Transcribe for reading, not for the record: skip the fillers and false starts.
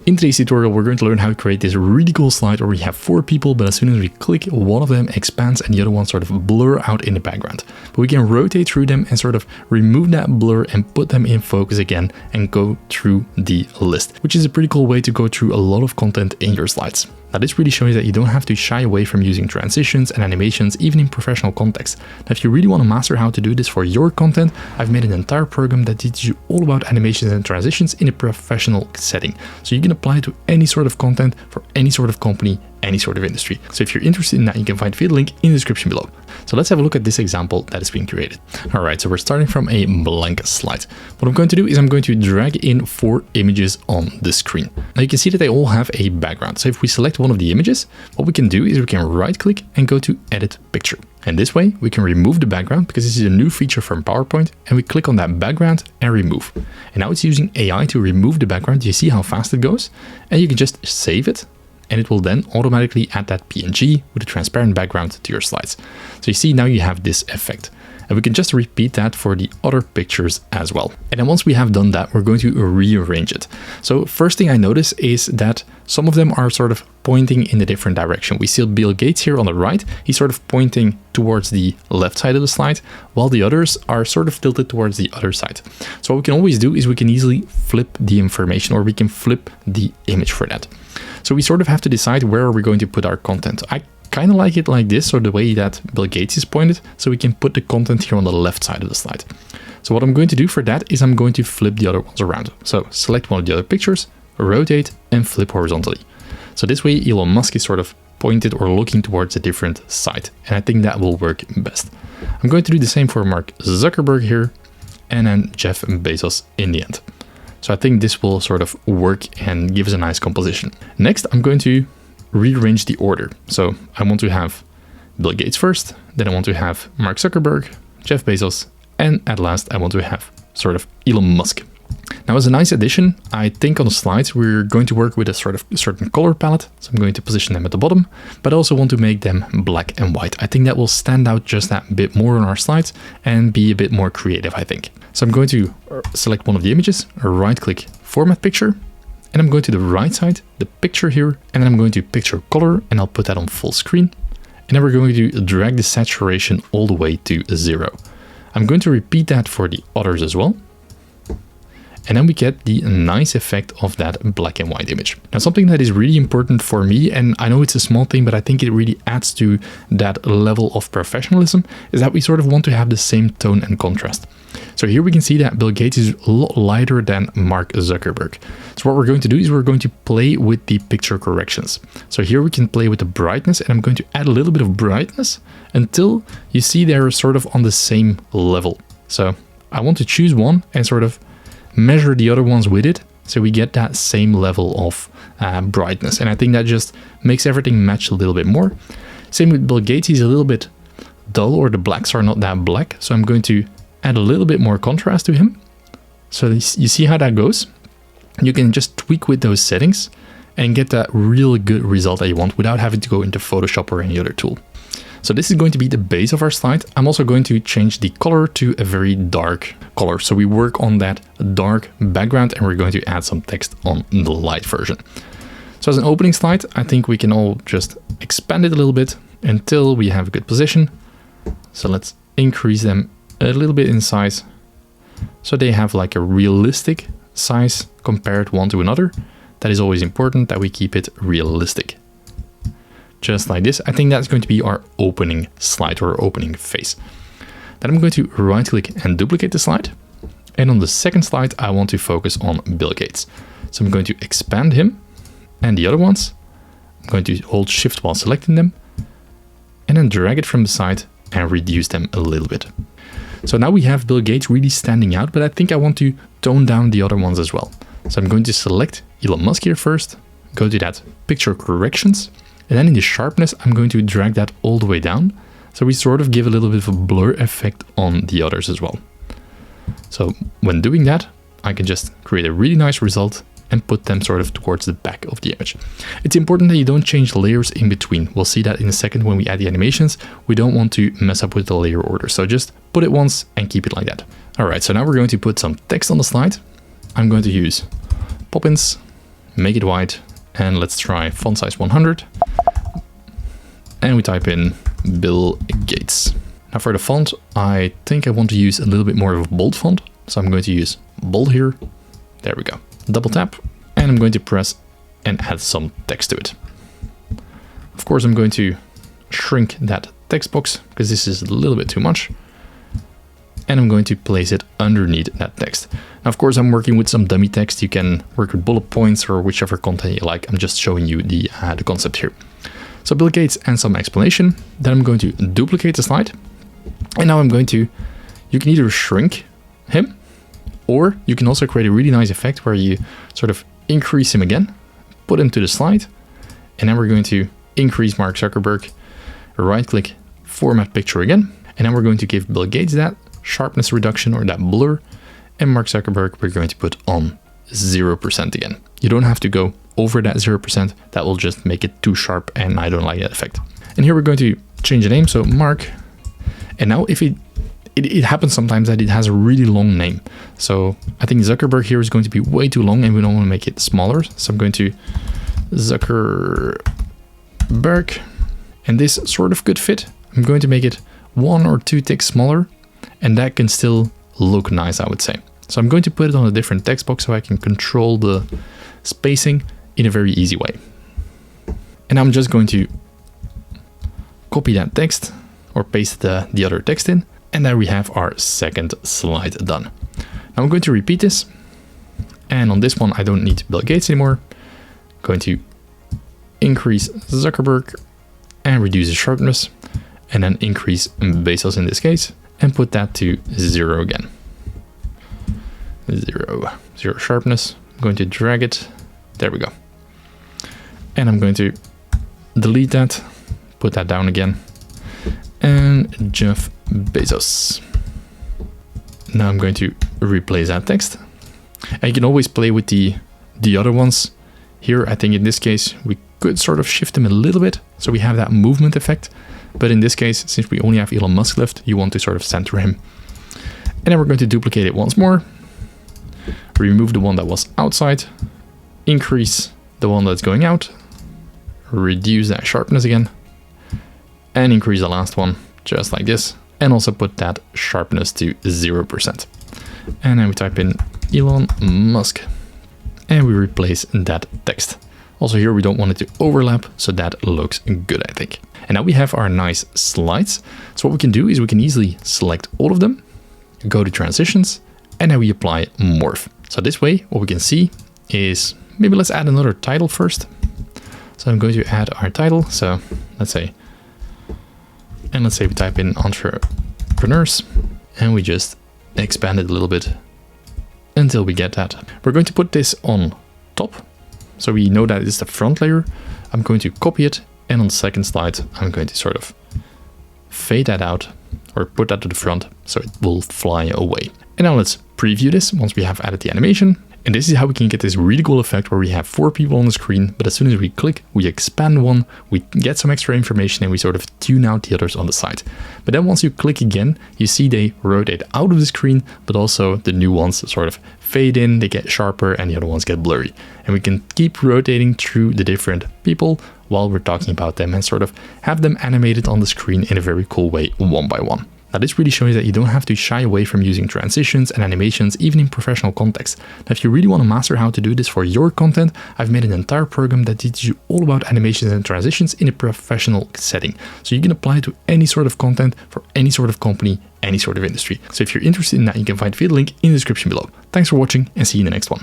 In today's tutorial, we're going to learn how to create this really cool slide where we have 4 people, but as soon as we click, one of them expands and the other one sort of blur out in the background. But we can rotate through them and sort of remove that blur and put them in focus again and go through the list, which is a pretty cool way to go through a lot of content in your slides. Now this really shows that you don't have to shy away from using transitions and animations even in professional context. Now if you really want to master how to do this for your content, I've made an entire program that teaches you all about animations and transitions in a professional setting. So you can apply it to any sort of content for any sort of company, any sort of industry. So if you're interested in that, you can find the link in the description below. So let's have a look at this example that is being created. All right, so we're starting from a blank slide. What I'm going to do is I'm going to drag in 4 images on the screen. Now you can see that they all have a background. So if we select one of the images, what we can do is we can right click and go to edit picture. And this way we can remove the background because this is a new feature from PowerPoint, and we click on that background and remove. And now it's using AI to remove the background. You see how fast it goes, and you can just save it. And it will then automatically add that PNG with a transparent background to your slides. So you see now you have this effect. And we can just repeat that for the other pictures as well. And then once we have done that, we're going to rearrange it. So first thing I notice is that some of them are sort of pointing in a different direction. We see Bill Gates here on the right. He's sort of pointing towards the left side of the slide, while the others are sort of tilted towards the other side. So what we can always do is we can easily flip the information, or we can flip the image for that. So we sort of have to decide where are we going to put our content. I kind of like it like this, or the way that Bill Gates is pointed, so we can put the content here on the left side of the slide. So what I'm going to do for that is I'm going to flip the other ones around. So select one of the other pictures, rotate and flip horizontally. So this way Elon Musk is sort of pointed or looking towards a different side. And I think that will work best. I'm going to do the same for Mark Zuckerberg here, and then Jeff Bezos in the end. So I think this will sort of work and give us a nice composition. Next, I'm going to rearrange the order. So I want to have Bill Gates first, then I want to have Mark Zuckerberg, Jeff Bezos, and at last I want to have sort of Elon Musk. Now as a nice addition, I think on the slides we're going to work with a sort of certain color palette. So I'm going to position them at the bottom, but I also want to make them black and white. I think that will stand out just that bit more on our slides and be a bit more creative, I think. So I'm going to select one of the images, right click, format picture, and I'm going to the right side, the picture here, and then I'm going to picture color, and I'll put that on full screen. And then we're going to drag the saturation all the way to 0. I'm going to repeat that for the others as well. And then we get the nice effect of that black and white image. Now, something that is really important for me, and I know it's a small thing, but I think it really adds to that level of professionalism, is that we sort of want to have the same tone and contrast. So here we can see that Bill Gates is a lot lighter than Mark Zuckerberg. So what we're going to do is we're going to play with the picture corrections. So here we can play with the brightness, and I'm going to add a little bit of brightness until you see they're sort of on the same level. So I want to choose one and sort of measure the other ones with it, so we get that same level of brightness. And I think that just makes everything match a little bit more. Same with Bill Gates, he's a little bit dull, or the blacks are not that black. So I'm going to add a little bit more contrast to him. So you see how that goes. You can just tweak with those settings and get that real good result that you want without having to go into Photoshop or any other tool. So this is going to be the base of our slide. I'm also going to change the color to a very dark color. So we work on that dark background, and we're going to add some text on the light version. So as an opening slide, I think we can all just expand it a little bit until we have a good position. So let's increase them a little bit in size, so they have like a realistic size compared one to another. That is always important, that we keep it realistic. Just like this. I think that's going to be our opening slide, or opening face. Then I'm going to right click and duplicate the slide. And on the second slide, I want to focus on Bill Gates. So I'm going to expand him and the other ones. I'm going to hold Shift while selecting them, and then drag it from the side and reduce them a little bit. So now we have Bill Gates really standing out, but I think I want to tone down the other ones as well. So I'm going to select Elon Musk here first, go to that picture corrections, and then in the sharpness, I'm going to drag that all the way down. So we sort of give a little bit of a blur effect on the others as well. So when doing that, I can just create a really nice result and put them sort of towards the back of the image. It's important that you don't change layers in between. We'll see that in a second when we add the animations. We don't want to mess up with the layer order. So just put it once and keep it like that. All right, so now we're going to put some text on the slide. I'm going to use Poppins make it white, and let's try font size 100. And we type in Bill Gates. Now for the font, I think I want to use a little bit more of a bold font. So I'm going to use bold here. There we go. Double tap, and I'm going to press and add some text to it. Of course, I'm going to shrink that text box because this is a little bit too much. And I'm going to place it underneath that text. Now, of course, I'm working with some dummy text. You can work with bullet points or whichever content you like. I'm just showing you the concept here. So Bill Gates and some explanation. Then I'm going to duplicate the slide. And now I'm going to, you can either shrink him, or you can also create a really nice effect where you sort of increase him again, put him to the slide. And then we're going to increase Mark Zuckerberg, right click, format picture again. And then we're going to give Bill Gates that sharpness reduction or that blur, and Mark Zuckerberg we're going to put on 0% again. You don't have to go over that 0%, that will just make it too sharp and I don't like that effect. And here we're going to change the name, so Mark. And now if it happens sometimes that it has a really long name. So I think Zuckerberg here is going to be way too long and we don't want to make it smaller. So I'm going to Zuckerberg, and this sort of could fit. I'm going to make it 1 or 2 ticks smaller, and that can still look nice, I would say. So I'm going to put it on a different text box so I can control the spacing in a very easy way. And I'm just going to copy that text or paste the other text in. And there we have our second slide done. Now I'm going to repeat this. And on this one, I don't need Bill Gates anymore. I'm going to increase Zuckerberg and reduce the sharpness, and then increase Bezos in this case, and put that to 0 again. 0 sharpness. I'm going to drag it. There we go. And I'm going to delete that, put that down again, and Jeff Bezos. Now I'm going to replace that text. And you can always play with the other ones. Here, I think in this case, we could sort of shift them a little bit, so we have that movement effect. But in this case, since we only have Elon Musk left, you want to sort of center him. And then we're going to duplicate it once more. Remove the one that was outside. Increase the one that's going out. Reduce that sharpness again. And increase the last one, just like this. And also put that sharpness to 0%. And then we type in Elon Musk. And we replace that text. Also here we don't want it to overlap, so that looks good, I think. And now we have our nice slides. So what we can do is we can easily select all of them, go to transitions, and then we apply morph. So this way, what we can see is, maybe let's add another title first. So I'm going to add our title. So let's say we type in entrepreneurs, and we just expand it a little bit until we get that. We're going to put this on top. So we know that it's the front layer. I'm going to copy it, and on the second slide, I'm going to sort of fade that out or put that to the front so it will fly away. And now let's preview this once we have added the animation. And this is how we can get this really cool effect where we have 4 people on the screen, but as soon as we click, we expand one, we get some extra information, and we sort of tune out the others on the side. But then once you click again, you see they rotate out of the screen, but also the new ones sort of fade in, they get sharper, and the other ones get blurry. And we can keep rotating through the different people while we're talking about them and sort of have them animated on the screen in a very cool way, one by one. Now this really shows that you don't have to shy away from using transitions and animations even in professional context. Now if you really want to master how to do this for your content, I've made an entire program that teaches you all about animations and transitions in a professional setting. So you can apply it to any sort of content for any sort of company, any sort of industry. So if you're interested in that, you can find the link in the description below. Thanks for watching and see you in the next one.